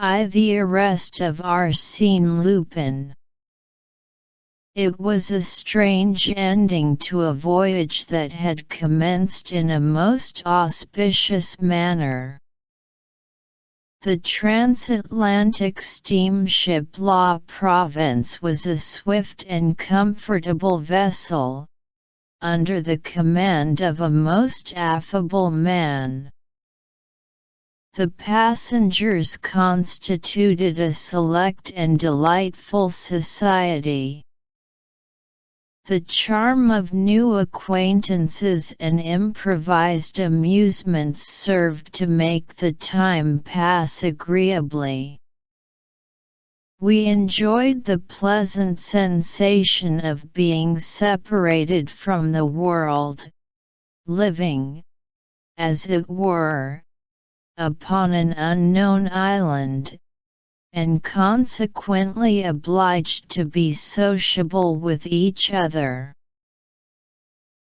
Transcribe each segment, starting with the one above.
The Arrest of Arsène Lupin. It was a strange ending to a voyage that had commenced in a most auspicious manner. The transatlantic steamship La Provence was a swift and comfortable vessel, under the command of a most affable man. The passengers constituted a select and delightful society. The charm of new acquaintances and improvised amusements served to make the time pass agreeably. We enjoyed the pleasant sensation of being separated from the world, living, as it were, upon an unknown island, and consequently obliged to be sociable with each other.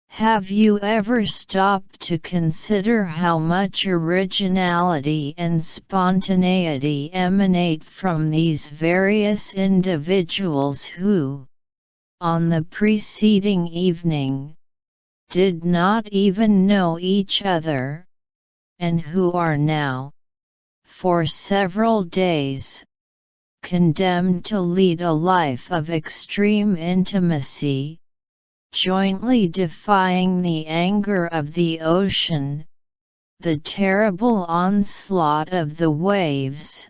Have you ever stopped to consider how much originality and spontaneity emanate from these various individuals who, on the preceding evening, did not even know each other, and who are now, for several days, condemned to lead a life of extreme intimacy, jointly defying the anger of the ocean, the terrible onslaught of the waves,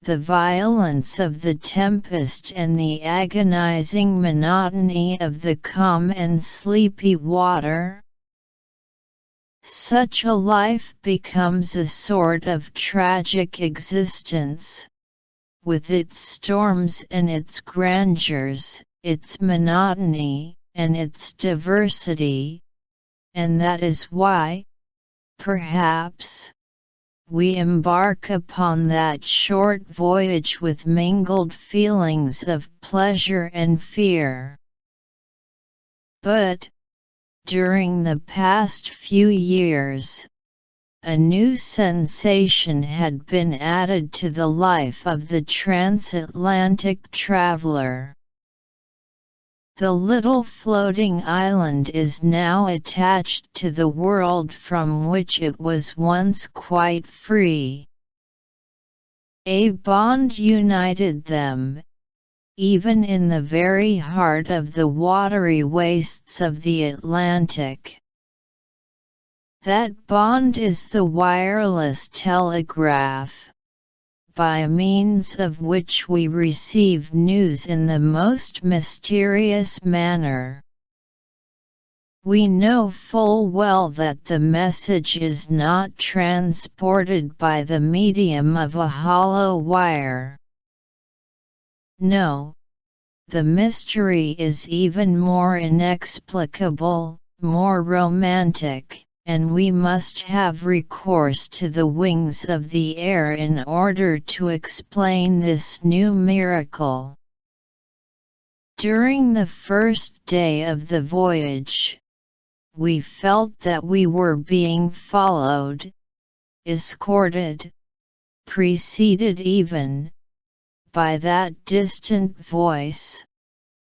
the violence of the tempest, and the agonizing monotony of the calm and sleepy water? Such a life becomes a sort of tragic existence, with its storms and its grandeurs, its monotony, and its diversity, and that is why, perhaps, we embark upon that short voyage with mingled feelings of pleasure and fear. But, during the past few years, a new sensation had been added to the life of the transatlantic traveler. The little floating island is now attached to the world from which it was once quite free. A bond united them, even in the very heart of the watery wastes of the Atlantic. That bond is the wireless telegraph, by means of which we receive news in the most mysterious manner. We know full well that the message is not transported by the medium of a hollow wire. No, the mystery is even more inexplicable, more romantic, and we must have recourse to the wings of the air in order to explain this new miracle. During the first day of the voyage, we felt that we were being followed, escorted, preceded even, by that distant voice,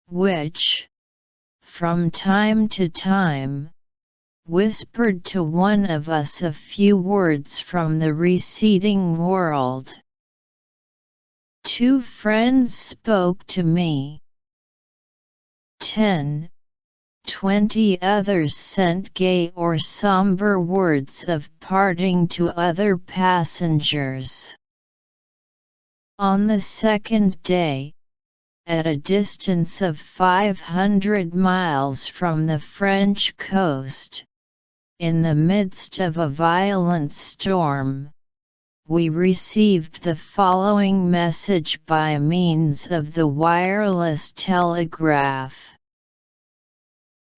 which, from time to time, whispered to one of us a few words from the receding world. Two friends spoke to me. 10, 20 others sent gay or somber words of parting to other passengers. On the second day, at a distance of 500 miles from the French coast, in the midst of a violent storm, we received the following message by means of the wireless telegraph.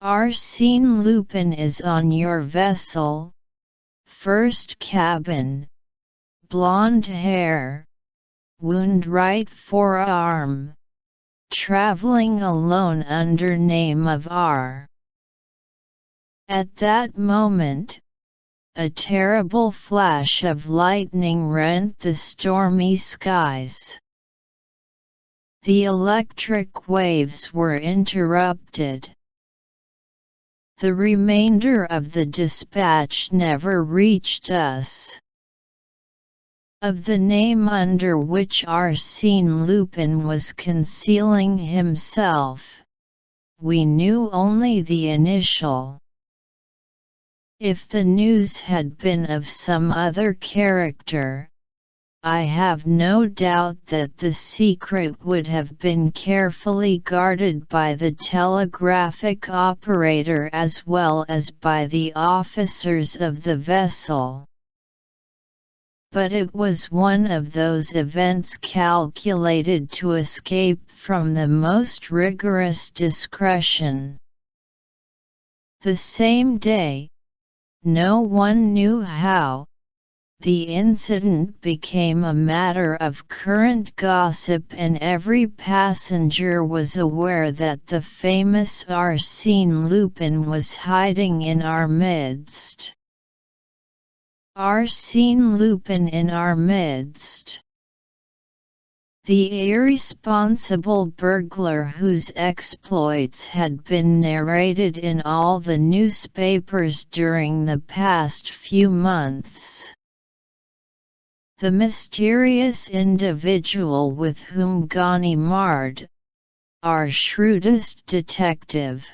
Arsène Lupin is on your vessel, first cabin, blonde hair, wound right forearm, traveling alone under name of R. At that moment, a terrible flash of lightning rent the stormy skies. The electric waves were interrupted. The remainder of the dispatch never reached us. Of the name under which Arsène Lupin was concealing himself, we knew only the initial. If the news had been of some other character, I have no doubt that the secret would have been carefully guarded by the telegraphic operator as well as by the officers of the vessel. But it was one of those events calculated to escape from the most rigorous discretion. The same day, no one knew how, the incident became a matter of current gossip, and every passenger was aware that the famous Arsène Lupin was hiding in our midst. Arsène Lupin in our midst. The irresponsible burglar whose exploits had been narrated in all the newspapers during the past few months. The mysterious individual with whom Ganimard, our shrewdest detective,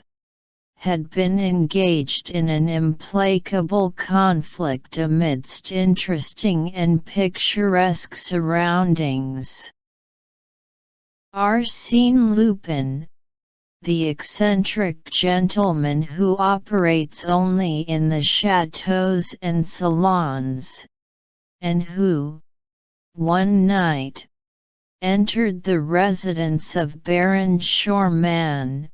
had been engaged in an implacable conflict amidst interesting and picturesque surroundings. Arsène Lupin, the eccentric gentleman who operates only in the chateaux and salons, and who, one night, entered the residence of Baron Schormann,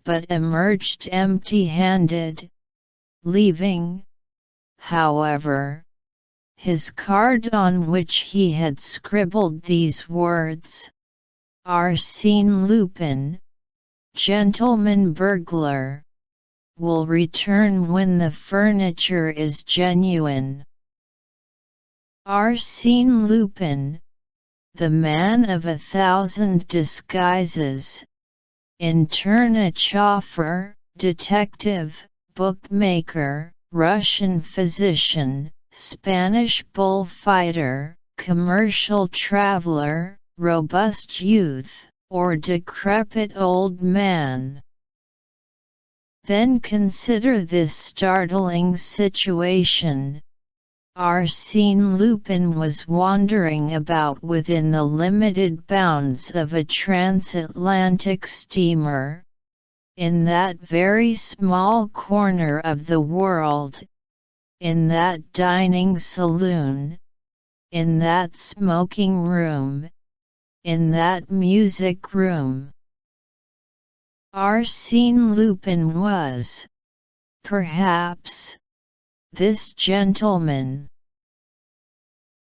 but emerged empty-handed, leaving, however, his card on which he had scribbled these words: Arsène Lupin, gentleman burglar, will return when the furniture is genuine. Arsène Lupin, the man of 1,000 disguises, in turn a chauffeur, detective, bookmaker, Russian physician, Spanish bullfighter, commercial traveler, robust youth, or decrepit old man. Then consider this startling situation. Arsène Lupin was wandering about within the limited bounds of a transatlantic steamer, in that very small corner of the world, in that dining saloon, in that smoking room, in that music room. Arsène Lupin was, perhaps, this gentleman,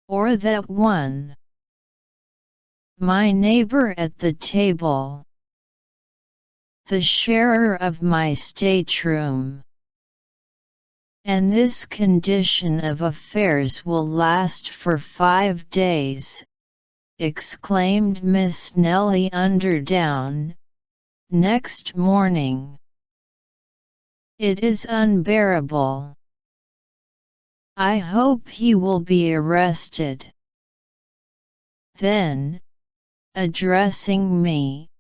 or that one, my neighbor at the table, the sharer of my stateroom. And this condition of affairs will last for 5 days, exclaimed Miss Nellie Underdown, next morning. It is unbearable. I hope he will be arrested. Then, addressing me,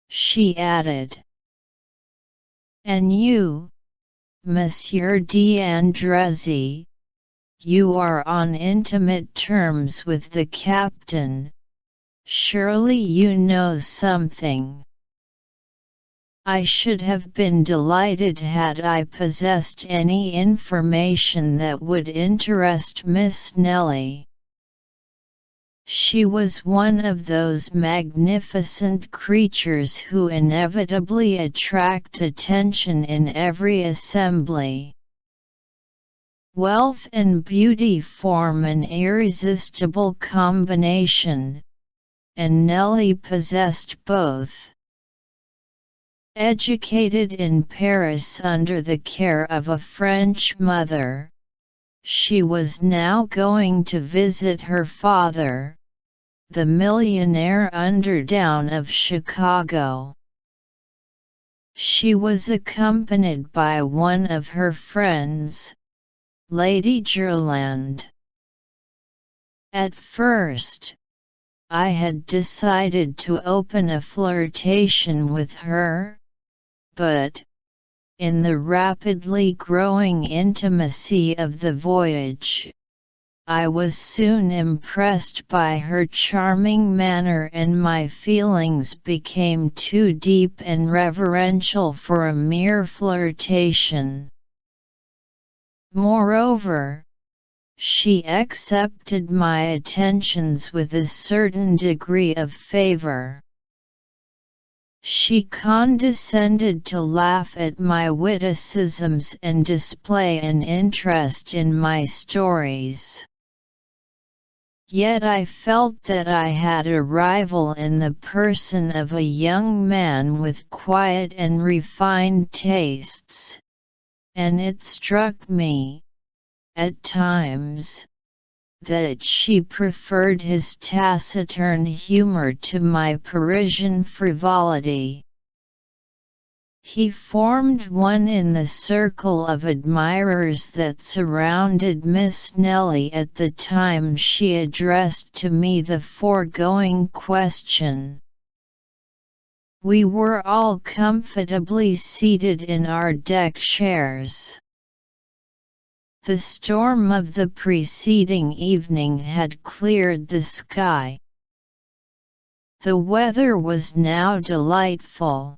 she added, and you, Monsieur d'Andrézy, you are on intimate terms with the captain. Surely you know something. I should have been delighted had I possessed any information that would interest Miss Nellie. She was one of those magnificent creatures who inevitably attract attention in every assembly. Wealth and beauty form an irresistible combination, and Nellie possessed both. Educated in Paris under the care of a French mother, She was now going to visit her father, the millionaire underdown of Chicago. She was accompanied by one of her friends, Lady Jerland. At first, I had decided to open a flirtation with her, but, in the rapidly growing intimacy of the voyage, I was soon impressed by her charming manner and my feelings became too deep and reverential for a mere flirtation. Moreover, she accepted my attentions with a certain degree of favor. She condescended to laugh at my witticisms and display an interest in my stories. Yet I felt that I had a rival in the person of a young man with quiet and refined tastes, and it struck me, at times, that she preferred his taciturn humor to my Parisian frivolity. He formed one in the circle of admirers that surrounded Miss Nellie at the time she addressed to me the foregoing question. We were all comfortably seated in our deck chairs. The storm of the preceding evening had cleared the sky. The weather was now delightful.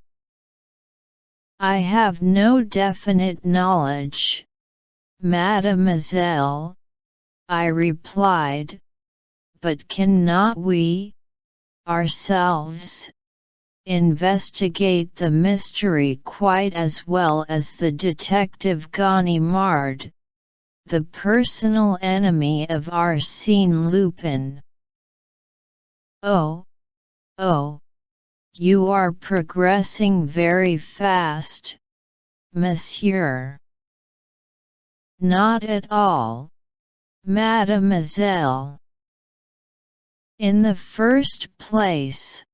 I have no definite knowledge, mademoiselle, I replied, but cannot we, ourselves, investigate the mystery quite as well as the detective Ganimard, the personal enemy of Arsène Lupin? Oh, you are progressing very fast, monsieur. Not at all, mademoiselle. In the first place,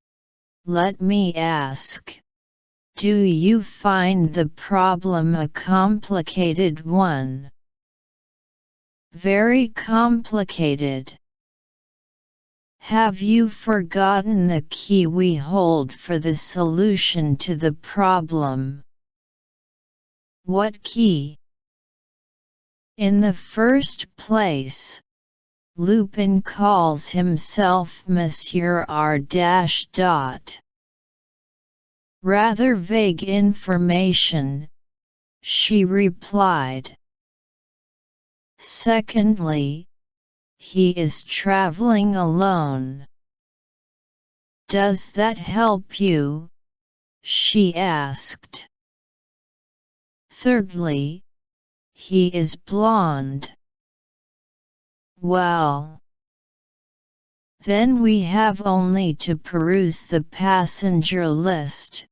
let me ask, do you find the problem a complicated one? Very complicated. Have you forgotten the key we hold for the solution to the problem? What key? In the first place, Lupin calls himself Monsieur R. Rather vague information, she replied. Secondly, he is traveling alone. Does that help you? She asked. Thirdly, he is blonde. Well, then we have only to peruse the passenger list,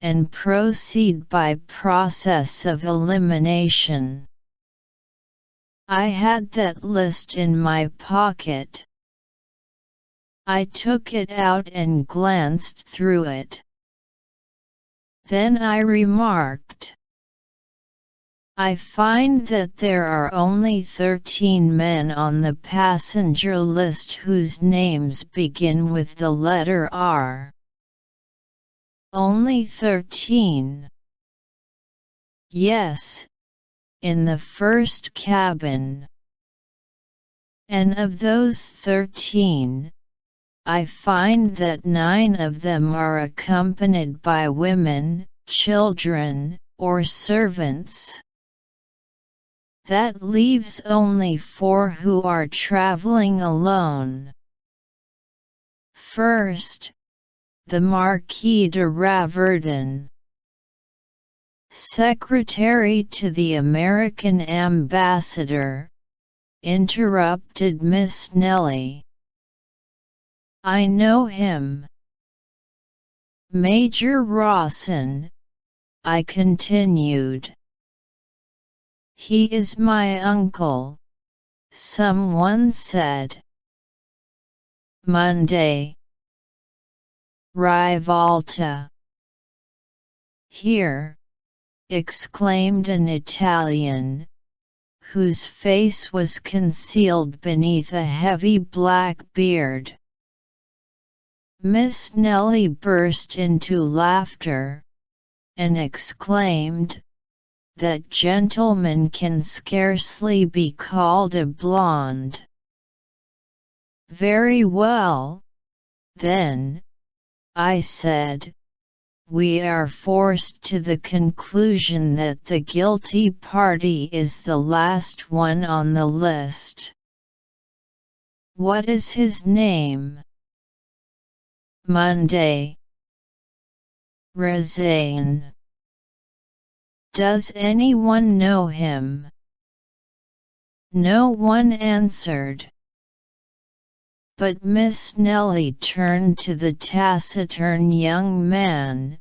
and proceed by process of elimination. I had that list in my pocket. I took it out and glanced through it. Then I remarked, I find that there are only 13 men on the passenger list whose names begin with the letter R. Only 13. Yes, in the first cabin. And of those 13, I find that 9 of them are accompanied by women, children, or servants. That leaves only 4 who are traveling alone. First, the Marquis de Raverdun, secretary to the American ambassador, interrupted Miss Nellie. I know him. Major Rawson, I continued. He is my uncle, someone said. Monday. Rivolta. Here, exclaimed an Italian, whose face was concealed beneath a heavy black beard. Miss Nellie burst into laughter, and exclaimed, "That gentleman can scarcely be called a blonde." "Very well, then," I said, "we are forced to the conclusion that the guilty party is the last one on the list. What is his name?" "Monday." "Arsène. Does anyone know him?" No one answered. But Miss Nellie turned to the taciturn young man,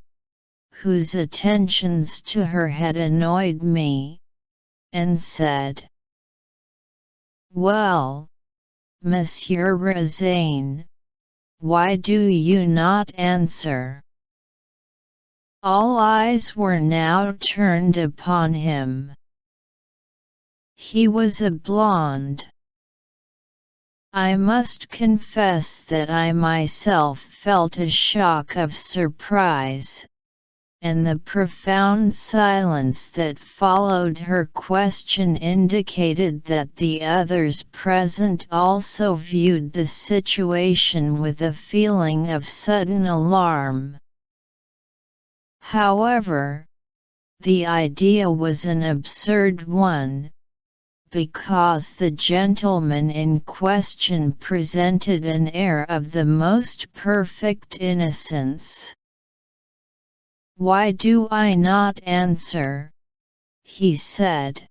whose attentions to her had annoyed me, and said, "Well, Monsieur Arsène, why do you not answer?" All eyes were now turned upon him. He was a blonde. I must confess that I myself felt a shock of surprise, and the profound silence that followed her question indicated that the others present also viewed the situation with a feeling of sudden alarm. However, the idea was an absurd one, because the gentleman in question presented an air of the most perfect innocence. "Why do I not answer?" he said.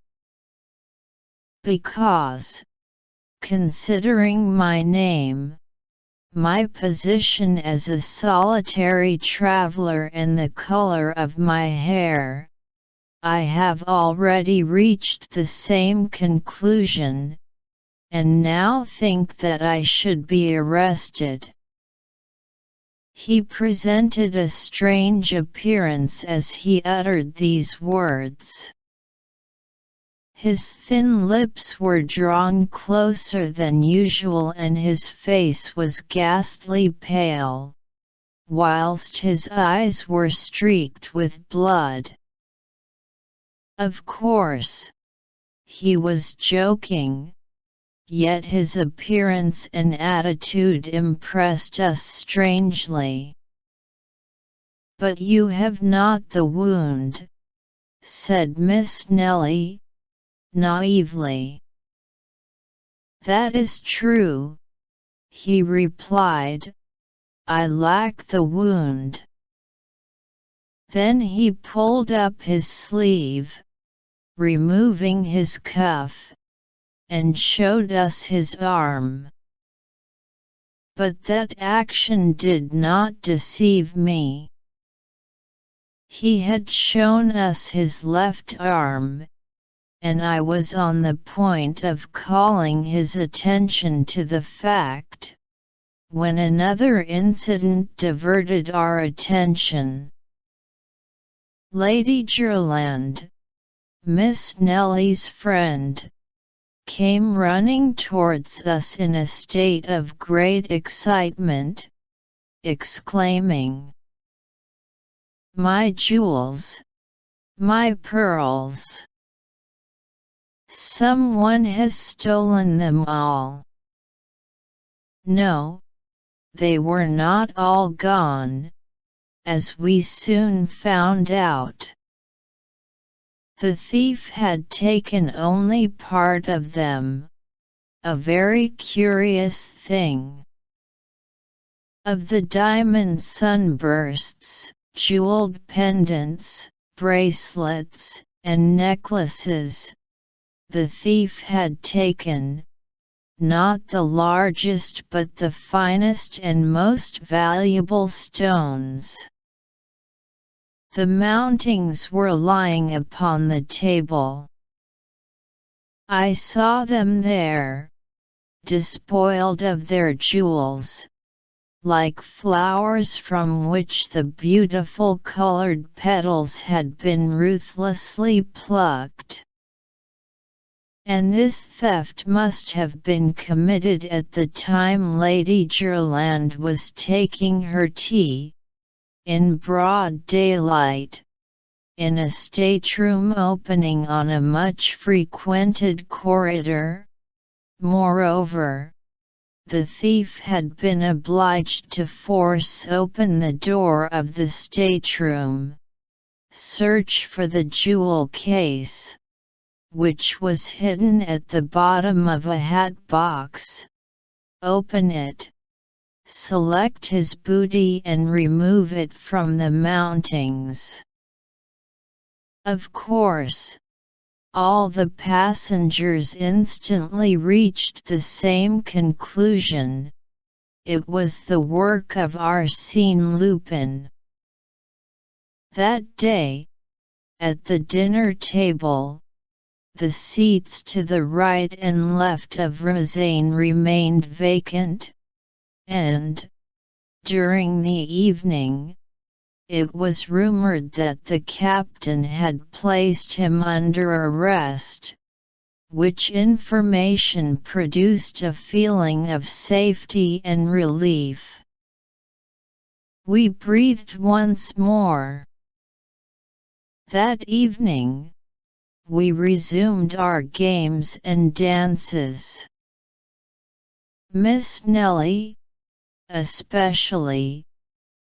"Because, considering my name, my position as a solitary traveler and the color of my hair, I have already reached the same conclusion, and now think that I should be arrested." He presented a strange appearance as he uttered these words. His thin lips were drawn closer than usual and his face was ghastly pale, whilst his eyes were streaked with blood. Of course, he was joking, yet his appearance and attitude impressed us strangely. "But you have not the wound," said Miss Nellie, naively. "That is true," he replied, "I lack the wound." Then he pulled up his sleeve, removing his cuff, and showed us his arm. But that action did not deceive me. He had shown us his left arm, and I was on the point of calling his attention to the fact, when another incident diverted our attention. Lady Gerland, Miss Nellie's friend, came running towards us in a state of great excitement, exclaiming, "My jewels! My pearls! Someone has stolen them all." No, they were not all gone, as we soon found out. The thief had taken only part of them, a very curious thing. Of the diamond sunbursts, jeweled pendants, bracelets, and necklaces, the thief had taken, not the largest but the finest and most valuable stones. The mountings were lying upon the table. I saw them there, despoiled of their jewels, like flowers from which the beautiful colored petals had been ruthlessly plucked. And this theft must have been committed at the time Lady Jerland was taking her tea, in broad daylight, in a stateroom opening on a much frequented corridor. Moreover, the thief had been obliged to force open the door of the stateroom, search for the jewel case, which was hidden at the bottom of a hat box, open it, select his booty and remove it from the mountings. Of course, all the passengers instantly reached the same conclusion: it was the work of Arsène Lupin. That day, at the dinner table, the seats to the right and left of Rosanne remained vacant, and, during the evening, it was rumored that the captain had placed him under arrest, which information produced a feeling of safety and relief. We breathed once more. That evening, we resumed our games and dances. Miss Nellie, especially,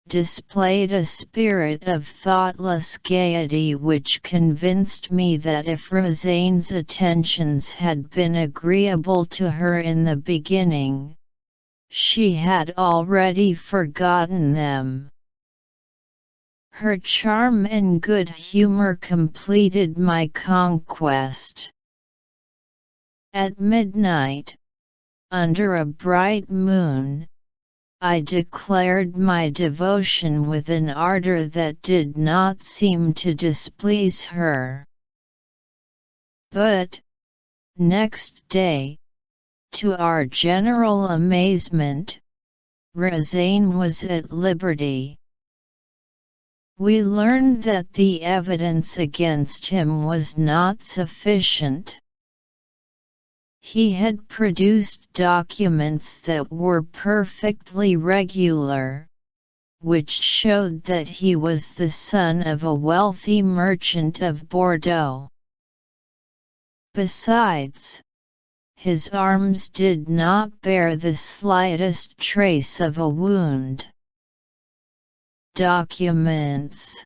displayed a spirit of thoughtless gaiety which convinced me that if Rosanne's attentions had been agreeable to her in the beginning, she had already forgotten them. Her charm and good humor completed my conquest. At midnight, under a bright moon, I declared my devotion with an ardor that did not seem to displease her. But, next day, to our general amazement, Rosanne was at liberty. We learned that the evidence against him was not sufficient. He had produced documents that were perfectly regular, which showed that he was the son of a wealthy merchant of Bordeaux. Besides, his arms did not bear the slightest trace of a wound. Documents.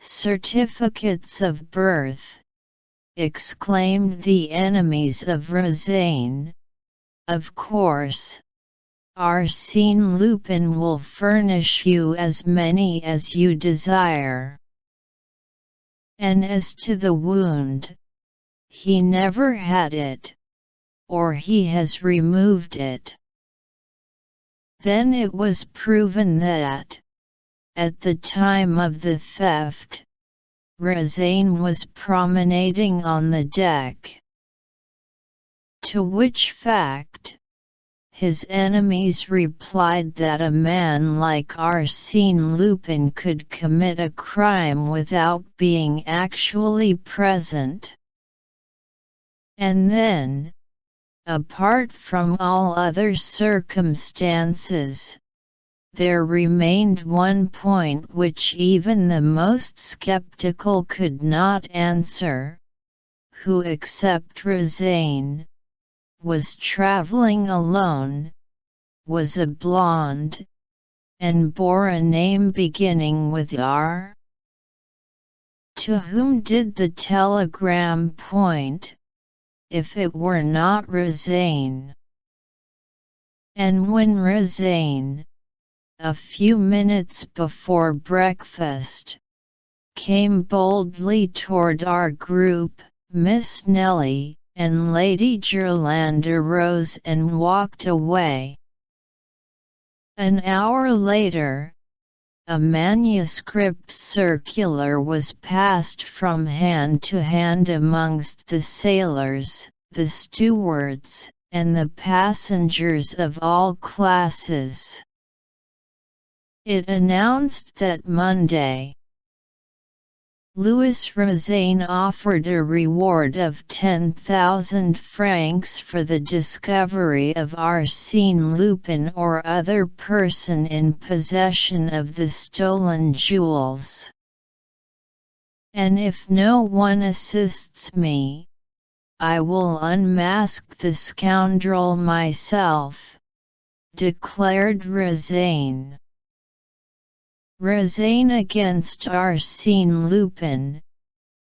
Certificates of birth, exclaimed the enemies of Rosanne. Of course, Arsène Lupin will furnish you as many as you desire. And as to the wound, he never had it, or he has removed it. Then it was proven that, at the time of the theft, Rosanne was promenading on the deck. To which fact, his enemies replied that a man like Arsène Lupin could commit a crime without being actually present. And then, apart from all other circumstances, there remained one point which even the most skeptical could not answer: who except Rosanne was traveling alone, was a blonde, and bore a name beginning with R? To whom did the telegram point, if it were not Rosanne? And when Rosanne, a few minutes before breakfast, came boldly toward our group, Miss Nellie and Lady Jerland arose and walked away. An hour later, a manuscript circular was passed from hand to hand amongst the sailors, the stewards, and the passengers of all classes. It announced that Monday, Louis Rozaine offered a reward of 10,000 francs for the discovery of Arsène Lupin or other person in possession of the stolen jewels. And if no one assists me, I will unmask the scoundrel myself, declared Rozaine. Rozaine against Arsène Lupin,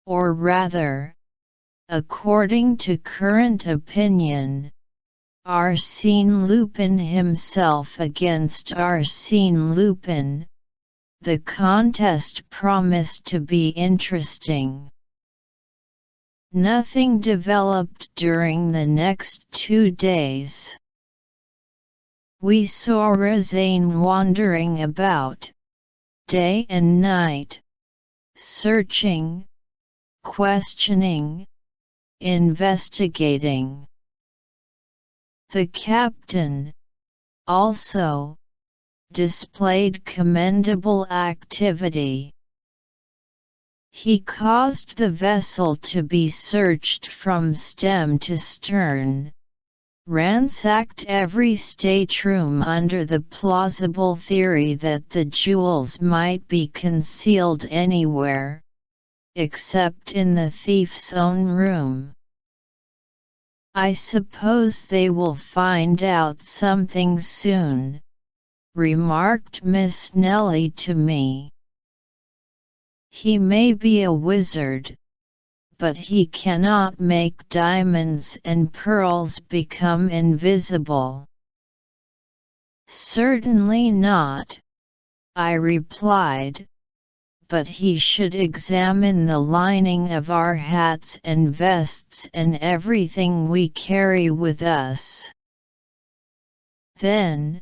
or rather, according to current opinion, Arsène Lupin himself against Arsène Lupin. The contest promised to be interesting. Nothing developed during the next 2 days. We saw Rozaine wandering about, day and night, searching, questioning, investigating. The captain, also, displayed commendable activity. He caused the vessel to be searched from stem to stern, ransacked every stateroom under the plausible theory that the jewels might be concealed anywhere, except in the thief's own room. "I suppose they will find out something soon," remarked Miss Nellie to me. "He may be a wizard, but he cannot make diamonds and pearls become invisible." "Certainly not," I replied, "but he should examine the lining of our hats and vests and everything we carry with us." Then,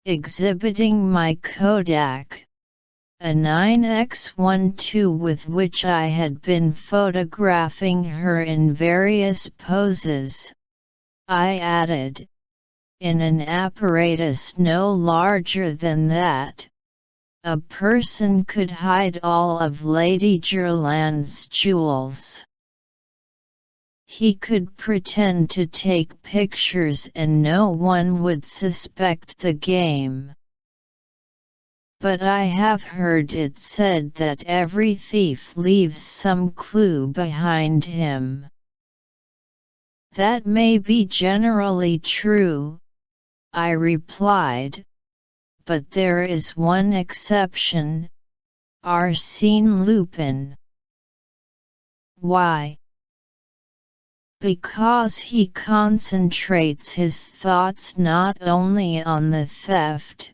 exhibiting my Kodak, a 9x12 with which I had been photographing her in various poses, I added, in an apparatus no larger than that, a person could hide all of Lady Jerland's jewels. He could pretend to take pictures and no one would suspect the game. But I have heard it said that every thief leaves some clue behind him. "That may be generally true," I replied, "but there is one exception, Arsène Lupin." "Why?" "Because he concentrates his thoughts not only on the theft,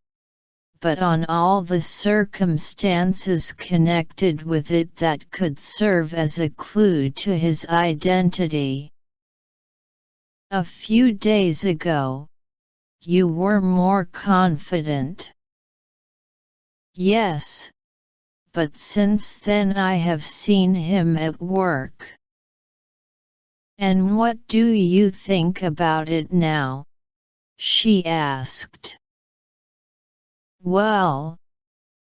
but on all the circumstances connected with it that could serve as a clue to his identity. A few days ago, you were more confident." "Yes, but since then I have seen him at work." "And what do you think about it now?" she asked. "Well,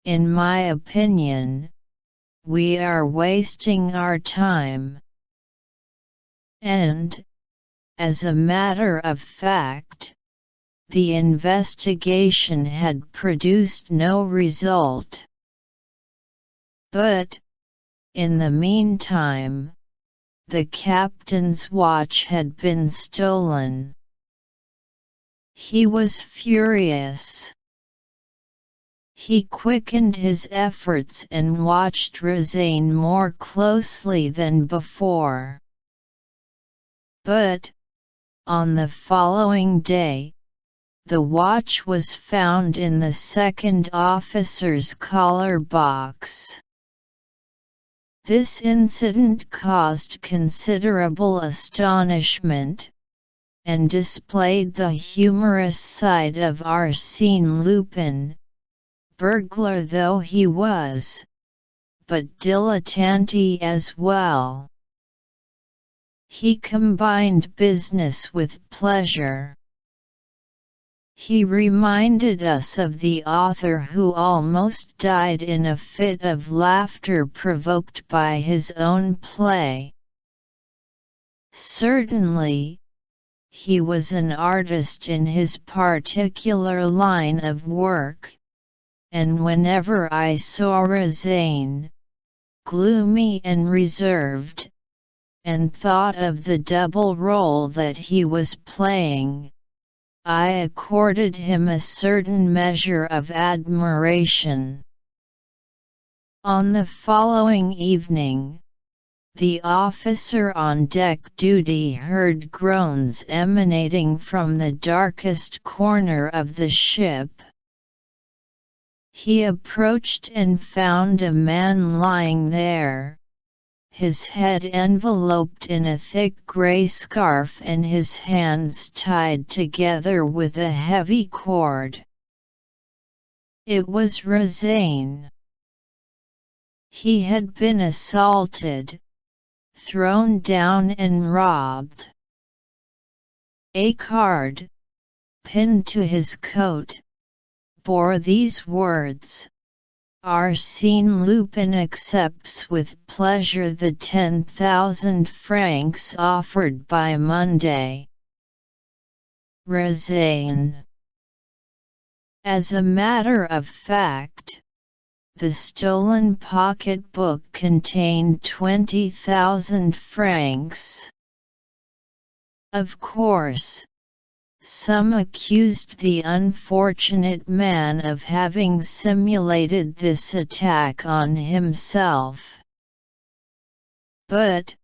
in my opinion, we are wasting our time." And, as a matter of fact, the investigation had produced no result. But, in the meantime, the captain's watch had been stolen. He was furious. He quickened his efforts and watched Rozaine more closely than before. But, on the following day, the watch was found in the second officer's collar box. This incident caused considerable astonishment, and displayed the humorous side of Arsène Lupin, burglar though he was, but dilettante as well. He combined business with pleasure. He reminded us of the author who almost died in a fit of laughter provoked by his own play. Certainly, he was an artist in his particular line of work, and whenever I saw Rosane, gloomy and reserved, and thought of the double role that he was playing, I accorded him a certain measure of admiration. On the following evening, the officer on deck duty heard groans emanating from the darkest corner of the ship. He approached and found a man lying there, his head enveloped in a thick grey scarf and his hands tied together with a heavy cord. It was Rosane. He had been assaulted, thrown down and robbed. A card, pinned to his coat, bore these words: Arsène Lupin accepts with pleasure the 10,000 francs offered by Monday. Rosane. As a matter of fact, the stolen pocketbook contained 20,000 francs. Of course, some accused the unfortunate man of having simulated this attack on himself. But,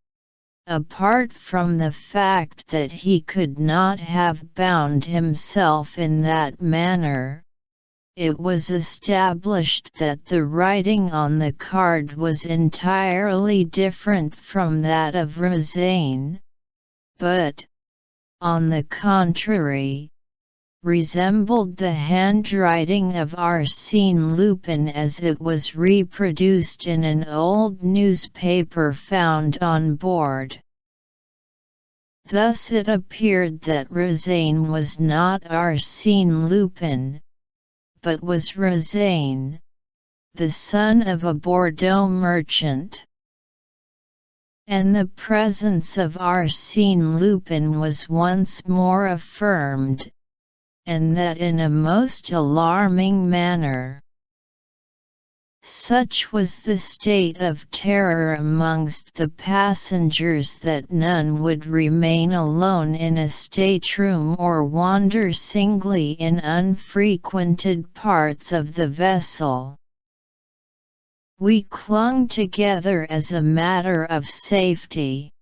apart from the fact that he could not have bound himself in that manner, it was established that the writing on the card was entirely different from that of Rosane, but, on the contrary, resembled the handwriting of Arsène Lupin as it was reproduced in an old newspaper found on board. Thus it appeared that Rosane was not Arsène Lupin, but was Rosane, the son of a Bordeaux merchant. And the presence of Arsène Lupin was once more affirmed, and that in a most alarming manner. Such was the state of terror amongst the passengers that none would remain alone in a stateroom or wander singly in unfrequented parts of the vessel. We clung together as a matter of safety.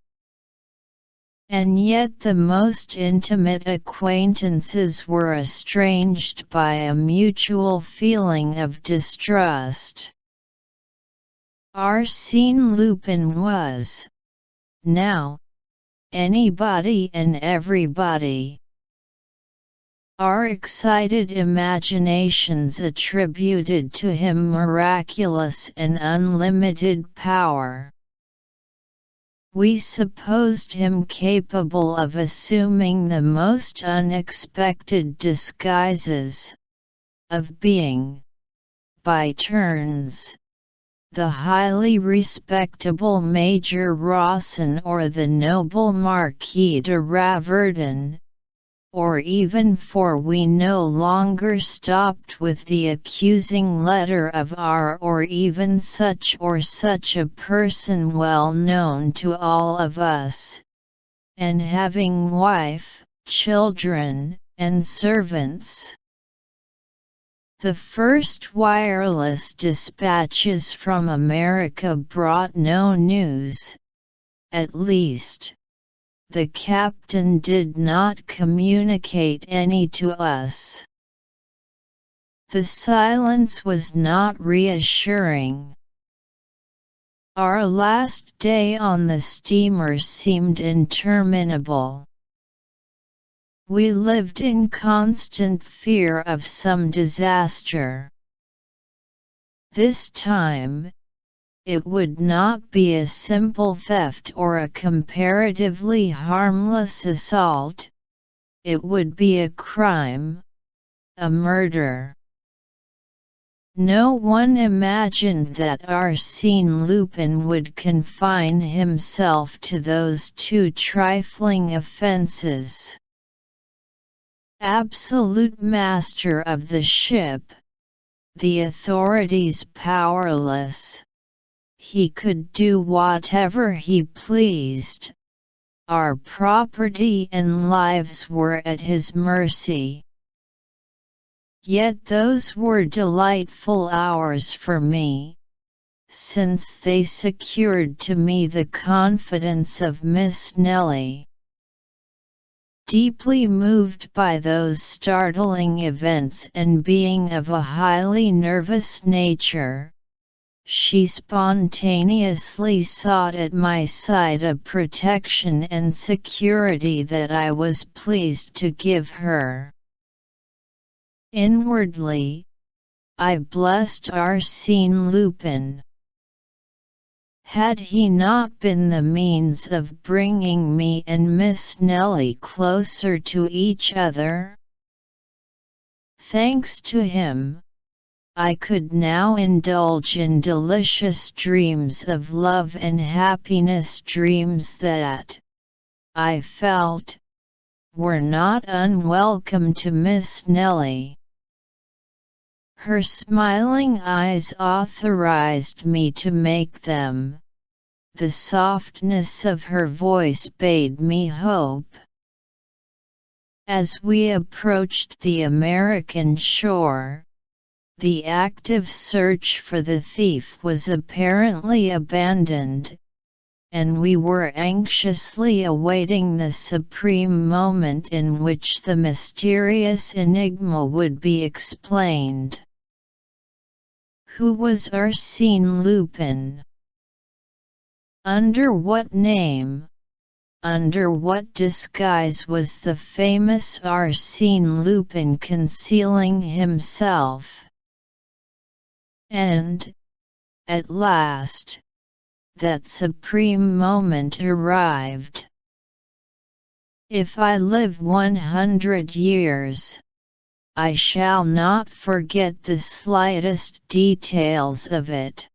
And yet the most intimate acquaintances were estranged by a mutual feeling of distrust. Arsène Lupin was, now, anybody and everybody. Our excited imaginations attributed to him miraculous and unlimited power. We supposed him capable of assuming the most unexpected disguises, of being, by turns, the highly respectable Major Rawson or the noble Marquis de Raverdun, or even, for we no longer stopped with the accusing letter of R, or even such or such a person well known to all of us, and having wife, children, and servants. The first wireless dispatches from America brought no news, at least. The captain did not communicate any to us. The silence was not reassuring. Our last day on the steamer seemed interminable. We lived in constant fear of some disaster. This time, it would not be a simple theft or a comparatively harmless assault. It would be a crime, a murder. No one imagined that Arsène Lupin would confine himself to those two trifling offences. Absolute master of the ship, the authorities powerless. He could do whatever he pleased. Our property and lives were at his mercy. Yet those were delightful hours for me, since they secured to me the confidence of Miss Nellie. Deeply moved by those startling events and being of a highly nervous nature, she spontaneously sought at my side a protection and security that I was pleased to give her. Inwardly, I blessed Arsène Lupin. Had he not been the means of bringing me and Miss Nellie closer to each other? Thanks to him, I could now indulge in delicious dreams of love and happiness, dreams that, I felt, were not unwelcome to Miss Nellie. Her smiling eyes authorized me to make them. The softness of her voice bade me hope. As we approached the American shore, the active search for the thief was apparently abandoned, and we were anxiously awaiting the supreme moment in which the mysterious enigma would be explained. Who was Arsène Lupin? Under what name, under what disguise was the famous Arsène Lupin concealing himself? And, at last, that supreme moment arrived. If I live 100 years, I shall not forget the slightest details of it.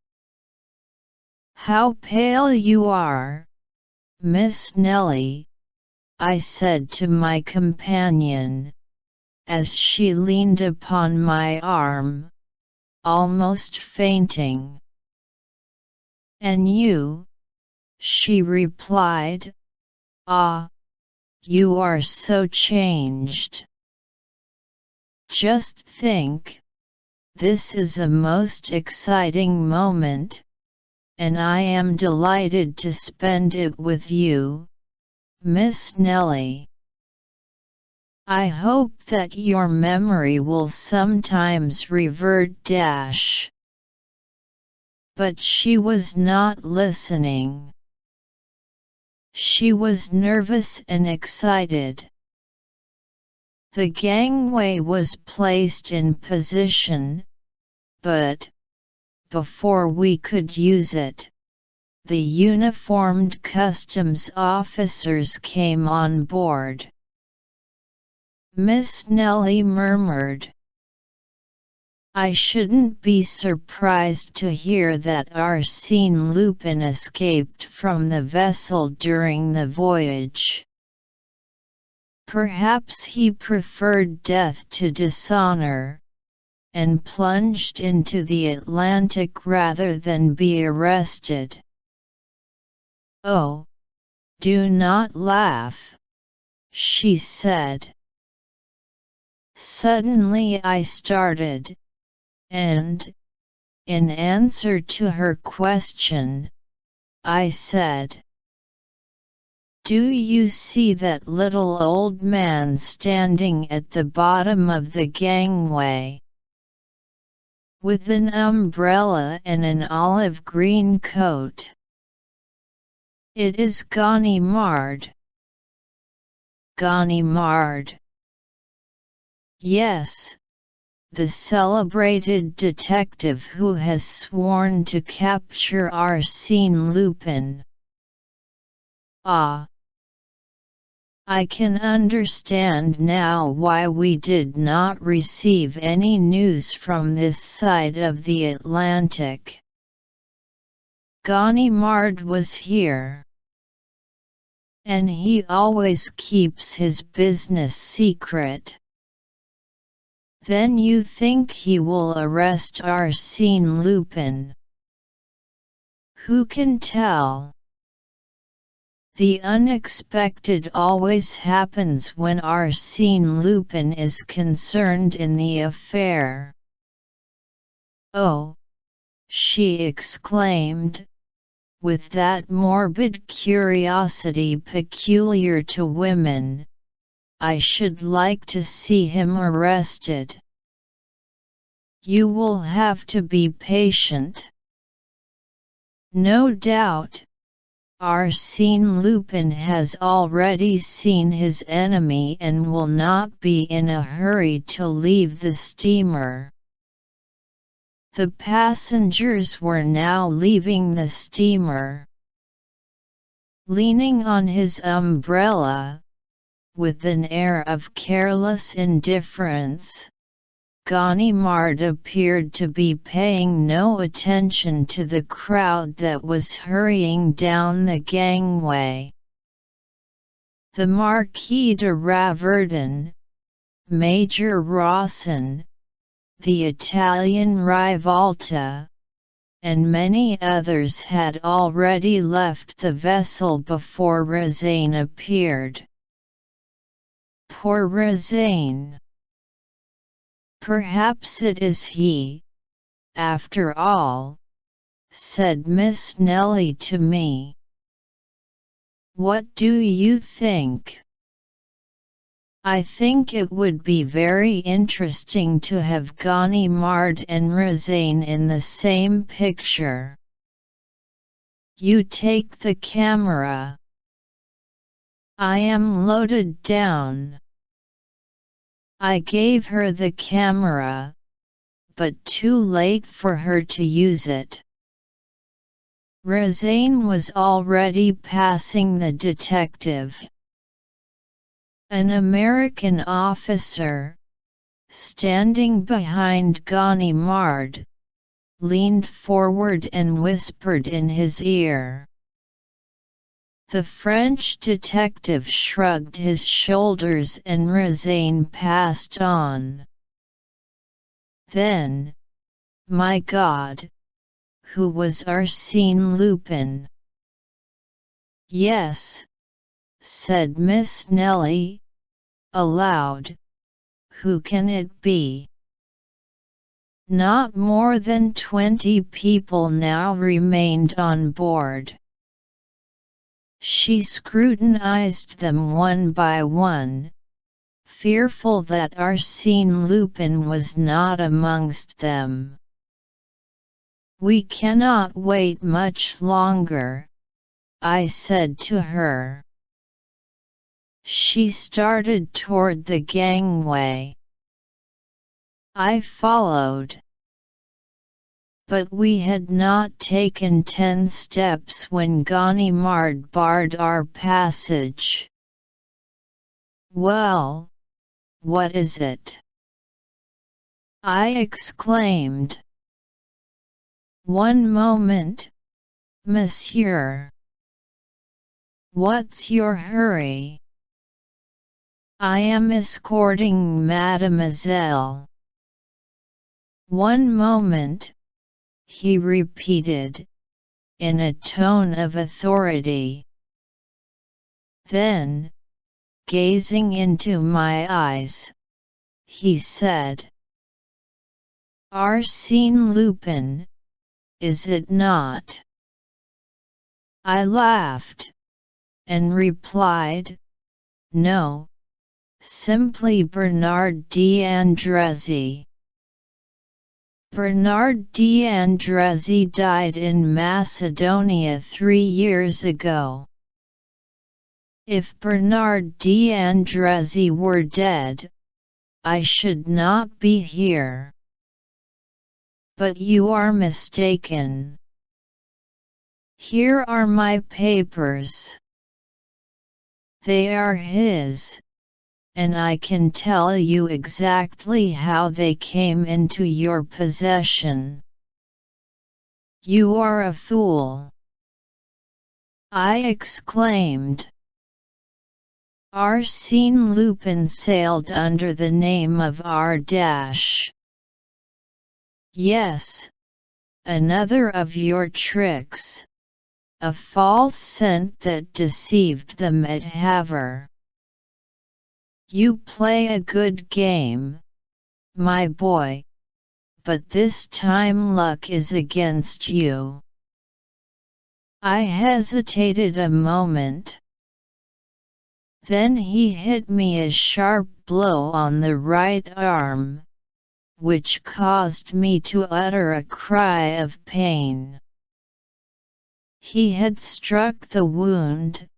"How pale you are, Miss Nellie," I said to my companion, as she leaned upon my arm, almost fainting. "And you?" she replied. "Ah, you are so changed. Just think, this is a most exciting moment, and I am delighted to spend it with you, Miss Nellie. I hope that your memory will sometimes revert. But she was not listening. She was nervous and excited. The gangway was placed in position, but, before we could use it, the uniformed customs officers came on board. Miss Nellie murmured, "I shouldn't be surprised to hear that Arsène Lupin escaped from the vessel during the voyage. Perhaps he preferred death to dishonor, and plunged into the Atlantic rather than be arrested." "Oh, do not laugh," she said. Suddenly I started, and, in answer to her question, I said, "Do you see that little old man standing at the bottom of the gangway? With an umbrella and an olive-green coat? It is Ganimard." "Ganimard?" "Yes, the celebrated detective who has sworn to capture Arsène Lupin. Ah! I can understand now why we did not receive any news from this side of the Atlantic. Ganimard was here. And he always keeps his business secret. Then you think he will arrest Arsène Lupin? Who can tell? The unexpected always happens when Arsène Lupin is concerned in the affair. Oh! She exclaimed, with that morbid curiosity peculiar to women. I should like to see him arrested. You will have to be patient. No doubt, Arsène Lupin has already seen his enemy and will not be in a hurry to leave the steamer. The passengers were now leaving the steamer. Leaning on his umbrella, with an air of careless indifference, Ganimard appeared to be paying no attention to the crowd that was hurrying down the gangway. The Marquis de Raverdun, Major Rawson, the Italian Rivalta, and many others had already left the vessel before Razaine appeared. Poor Razaine! Perhaps it is he, after all, said Miss Nellie to me. What do you think? I think it would be very interesting to have Ganimard and Razaine in the same picture. You take the camera. I am loaded down. I gave her the camera, but too late for her to use it. Razaine was already passing the detective. An American officer, standing behind Ganimard, leaned forward and whispered in his ear. The French detective shrugged his shoulders and Razaine passed on. Then, my God! Who was Arsène Lupin? Yes, said Miss Nellie, aloud. Who can it be? Not more than 20 people now remained on board. She scrutinized them one by one, fearful that Arsène Lupin was not amongst them. We cannot wait much longer, I said to her. She started toward the gangway. I followed. But we had not taken 10 steps when Ganimard barred our passage. Well, what is it? I exclaimed. One moment, monsieur. What's your hurry? I am escorting mademoiselle. One moment, he repeated, in a tone of authority. Then, gazing into my eyes, he said, Arsène Lupin, is it not? I laughed, and replied, no, simply Bernard d'Andrézy. Bernard d'Andrézy died in Macedonia 3 years ago. If Bernard d'Andrézy were dead, I should not be here. But you are mistaken. Here are my papers. They are his, and I can tell you exactly how they came into your possession. You are a fool, I exclaimed. Arsène Lupin sailed under the name of R. Yes, another of your tricks, a false scent that deceived them at Havre. You play a good game, my boy, but this time luck is against you. I hesitated a moment. Then he hit me a sharp blow on the right arm, which caused me to utter a cry of pain. He had struck the wound,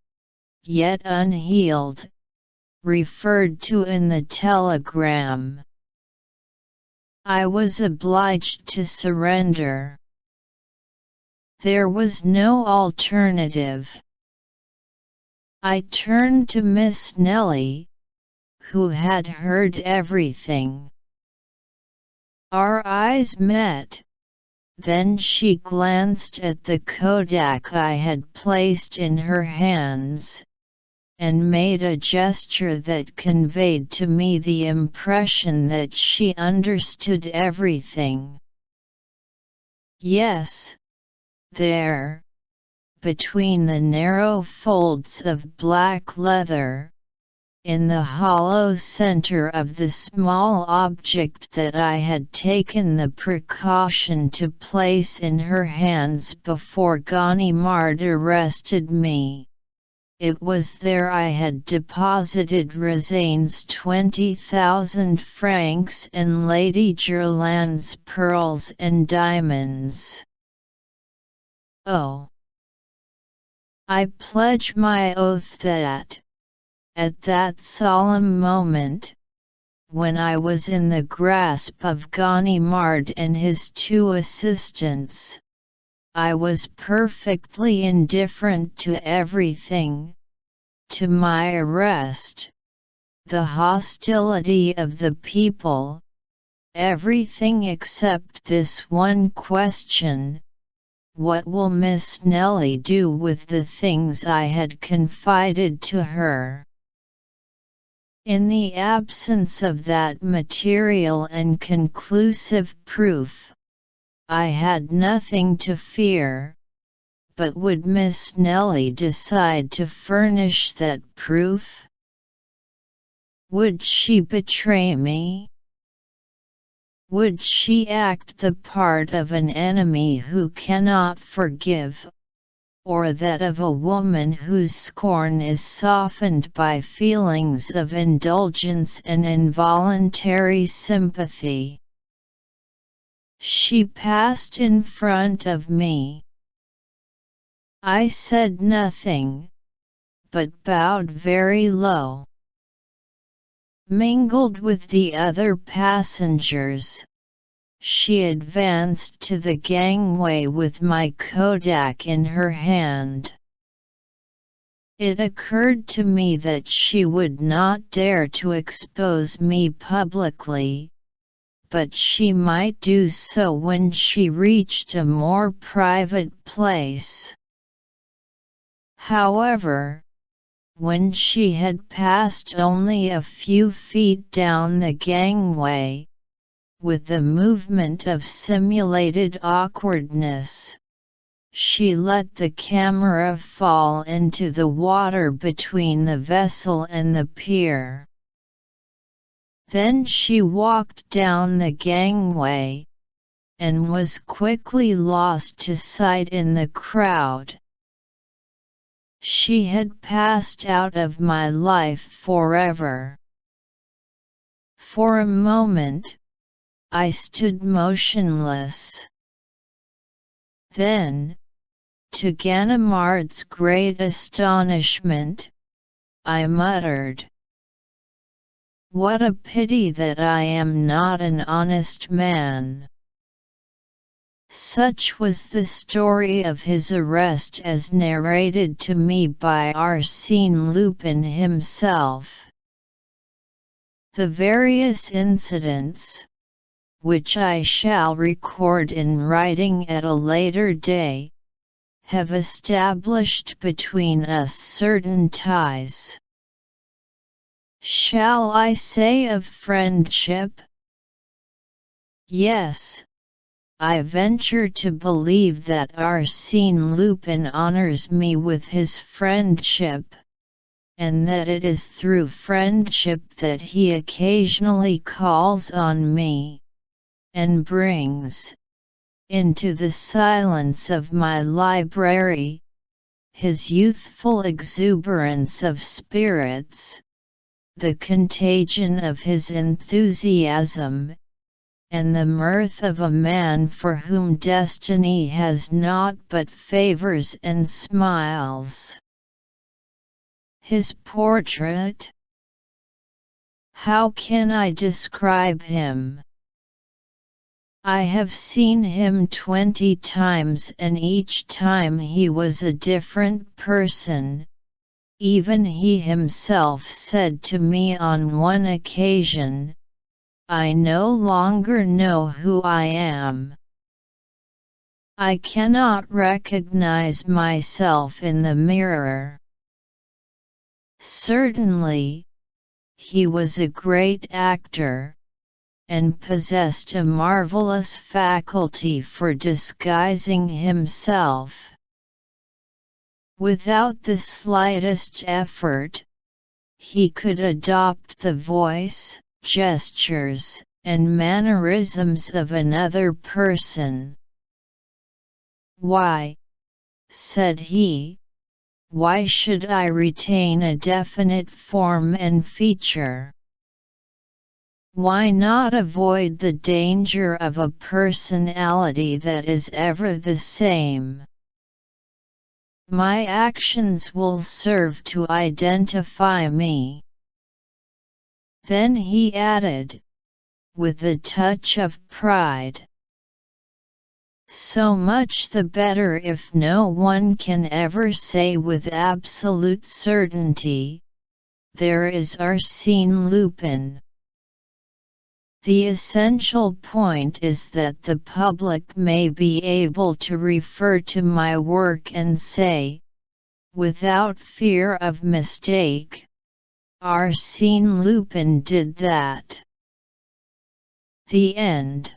yet unhealed, referred to in the telegram. I was obliged to surrender. There was no alternative. I turned to Miss Nellie, who had heard everything. Our eyes met. Then she glanced at the kodak I had placed in her hands, and made a gesture that conveyed to me the impression that she understood everything. Yes, there, between the narrow folds of black leather, in the hollow center of the small object that I had taken the precaution to place in her hands before Ganimard arrested me, it was there I had deposited Rosane's 20,000 francs and Lady Gerland's pearls and diamonds. Oh! I pledge my oath that, at that solemn moment, when I was in the grasp of Ganimard and his two assistants, I was perfectly indifferent to everything, to my arrest, the hostility of the people, everything except this one question: what will Miss Nellie do with the things I had confided to her? In the absence of that material and conclusive proof, I had nothing to fear, but would Miss Nellie decide to furnish that proof? Would she betray me? Would she act the part of an enemy who cannot forgive, or that of a woman whose scorn is softened by feelings of indulgence and involuntary sympathy? She passed in front of me. I said nothing, but bowed very low. Mingled with the other passengers, she advanced to the gangway with my kodak in her hand. It occurred to me that she would not dare to expose me publicly, but she might do so when she reached a more private place. However, when she had passed only a few feet down the gangway, with a movement of simulated awkwardness, she let the camera fall into the water between the vessel and the pier. Then she walked down the gangway, and was quickly lost to sight in the crowd. She had passed out of my life forever. For a moment, I stood motionless. Then, to Ganimard's great astonishment, I muttered, What a pity that I am not an honest man." Such was the story of his arrest as narrated to me by Arsène Lupin himself. The various incidents, which I shall record in writing at a later day, have established between us certain ties. Shall I say of friendship? Yes, I venture to believe that Arsène Lupin honors me with his friendship, and that it is through friendship that he occasionally calls on me, and brings, into the silence of my library, his youthful exuberance of spirits, the contagion of his enthusiasm, and the mirth of a man for whom destiny has naught but favors and smiles. His portrait? How can I describe him? I have seen him 20 times, and each time he was a different person. Even he himself said to me on one occasion, "I no longer know who I am. I cannot recognize myself in the mirror." Certainly, he was a great actor, and possessed a marvelous faculty for disguising himself. Without the slightest effort, he could adopt the voice, gestures, and mannerisms of another person. "Why," said he, "why should I retain a definite form and feature? Why not avoid the danger of a personality that is ever the same? My actions will serve to identify me." Then he added, with a touch of pride, "So much the better if no one can ever say with absolute certainty, 'There is Arsène Lupin.' The essential point is that the public may be able to refer to my work and say, without fear of mistake, 'Arsène Lupin did that.'" The end.